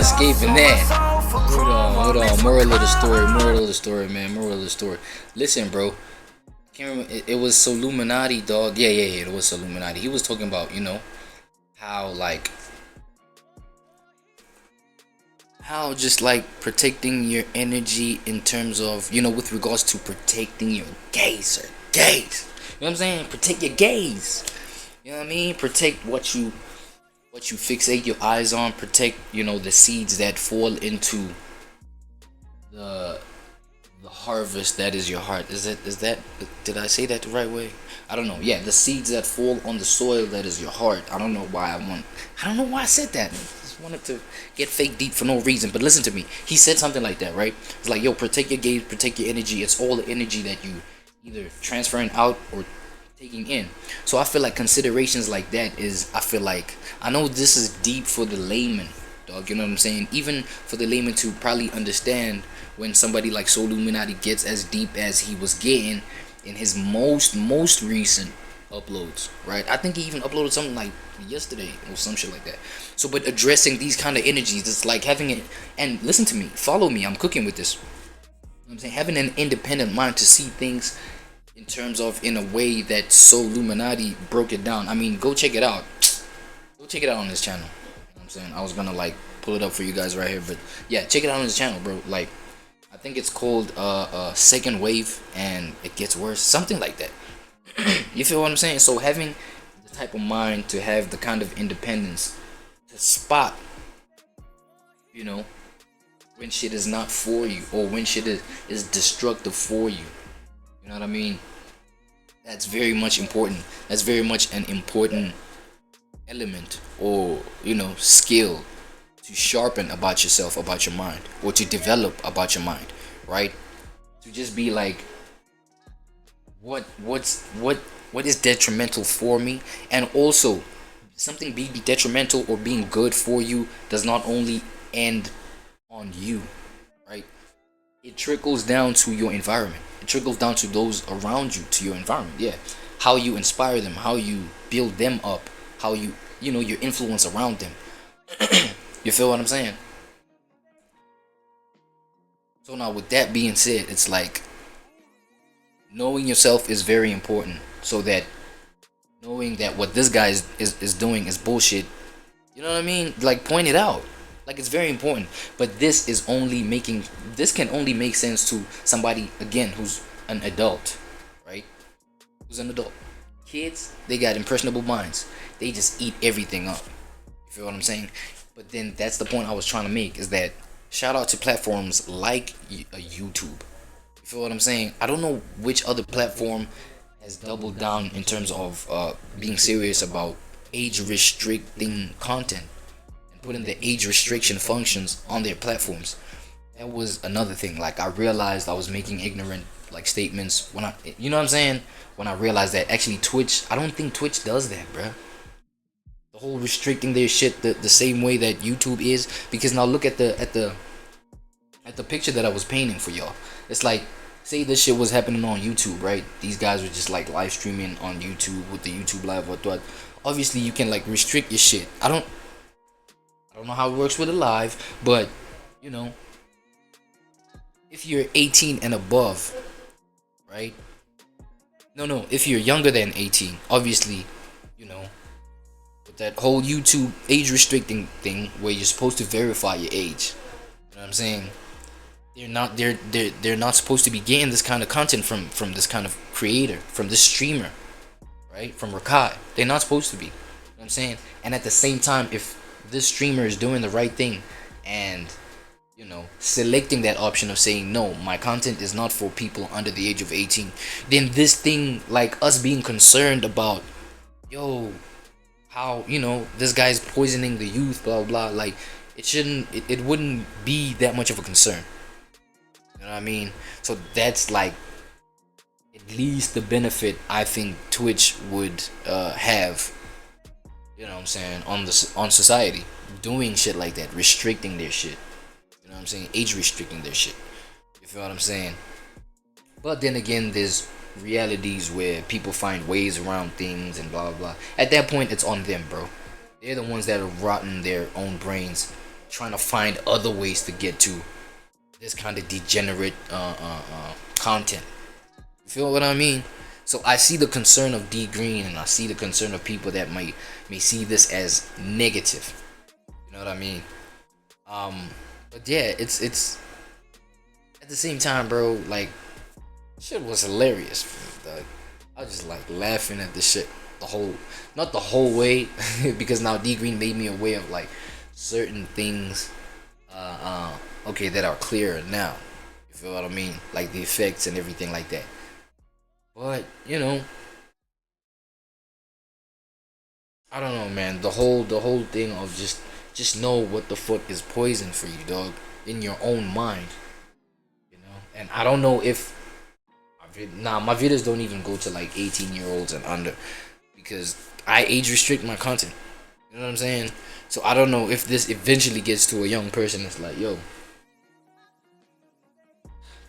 escaping that. Hold on. Moral of the story. Moral of the story, man. Moral of the story. Listen, bro. Can't remember. It was Soluminati, dog. Yeah. It was Soluminati. He was talking about, how how just like protecting your energy in terms of, with regards to protecting your gaze or gaze. You know what I'm saying? Protect your gaze. You know what I mean? Protect what you fixate your eyes on. Protect, the seeds that fall into the harvest that is your heart. Is that did I say that the right way? I don't know. Yeah, the seeds that fall on the soil that is your heart. I don't know why I said that. I just wanted to get fake deep for no reason. But listen to me. He said something like that, right? It's like, yo, protect your gaze, protect your energy. It's all the energy that you either transferring out or taking in. So I feel like considerations like that I know this is deep for the layman, dog, you know what I'm saying? Even for the layman to probably understand when somebody like Soluminati gets as deep as he was getting in his most recent uploads, right? I think he even uploaded something like yesterday or some shit like that. So, but addressing these kind of energies, it's like having it, and listen to me, follow me, I'm cooking with this. You know what I'm saying? Having an independent mind to see things in terms of in a way that Soluminati broke it down. I mean, go check it out. Go check it out on his channel. You know what I'm saying? I was gonna like pull it up for you guys right here, but yeah, check it out on his channel, bro. Like, I think it's called Second Wave and It Gets Worse, something like that. You feel what I'm saying? So having the type of mind to have the kind of independence to spot, when shit is not for you or when shit is destructive for you. You know what I mean? That's very much important. That's very much an important element or, skill to sharpen about yourself, about your mind, or to develop about your mind, right? To just be like, what is detrimental for me, and also something being detrimental or being good for you does not only end on you, right? It trickles down to your environment. It trickles down to those around you, to your environment. Yeah, how you inspire them, how you build them up, how your influence around them. You feel what I'm saying? So now, with that being said, it's like knowing yourself is very important, so that knowing that what this guy is doing is bullshit. You know what I mean? Like, point it out. Like, it's very important. But this can only make sense to somebody, again, who's an adult, right? Who's an adult. Kids, they got impressionable minds. They just eat everything up. You feel what I'm saying? But then that's the point I was trying to make, is that shout out to platforms like YouTube. You feel what I'm saying? I don't know which other platform has doubled down in terms of being serious about age restricting content and putting the age restriction functions on their platforms. That was another thing. Like, I realized I was making ignorant like statements when you know what I'm saying? When I realized that actually Twitch, I don't think Twitch does that, bruh. The whole restricting their shit the same way that YouTube is, because now look at the picture that I was painting for y'all. It's like, say this shit was happening on YouTube, right? These guys were just like live streaming on YouTube with the YouTube live or what. Obviously you can like restrict your shit. I don't know how it works with a live, but if you're 18 and above, right? No, if you're younger than 18, obviously, with that whole YouTube age restricting thing where you're supposed to verify your age. You know what I'm saying? They're not supposed to be getting this kind of content from this kind of creator, from this streamer, right? From ReWAD. They're not supposed to be. You know what I'm saying? And at the same time, if this streamer is doing the right thing and selecting that option of saying, no, my content is not for people under the age of 18, then this thing, like us being concerned about, yo, how, this guy's poisoning the youth, blah, blah, like, it wouldn't be that much of a concern. You know what I mean? So that's like at least the benefit I think Twitch would have, you know what I'm saying, on society, doing shit like that, restricting their shit. You know what I'm saying? Age restricting their shit. You feel what I'm saying? But then again, there's realities where people find ways around things and blah blah blah. At that point, it's on them, bro. They're the ones that are rotting their own brains trying to find other ways to get to this kind of degenerate content. You feel what I mean? So I see the concern of D Green, and I see the concern of people that may see this as negative. You know what I mean? But yeah, it's at the same time, bro. Like, shit was hilarious. Dog. I was just like laughing at this shit the whole, not the whole way, because now D Green made me aware of like certain things, okay, that are clearer now. You feel what I mean? Like the effects and everything like that. But you know, I don't know, man. The whole thing of just know what the fuck is poison for you, dog, in your own mind. You know, and I don't know if my videos don't even go to like 18-year-olds and under, because I age restrict my content. You know what I'm saying? So I don't know if this eventually gets to a young person that's like, yo,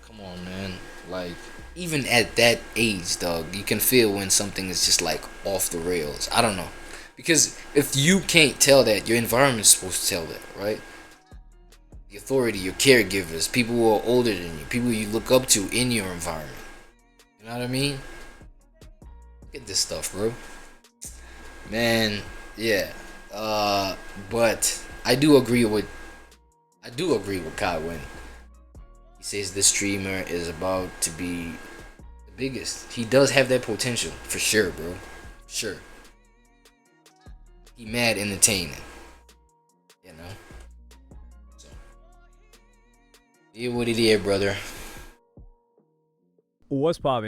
come on, man. Like, even at that age, dog, you can feel when something is just like off the rails. I don't know. Because if you can't tell that, your environment is supposed to tell that, right? The authority, your caregivers, people who are older than you, people you look up to in your environment. You know what I mean? Look at this stuff, bro. Man, yeah. But I do agree with Kai when he says the streamer is about to be the biggest. He does have that potential for sure, bro. Sure. He mad entertaining, you know. So, yeah, what it is, brother. What's poppin'?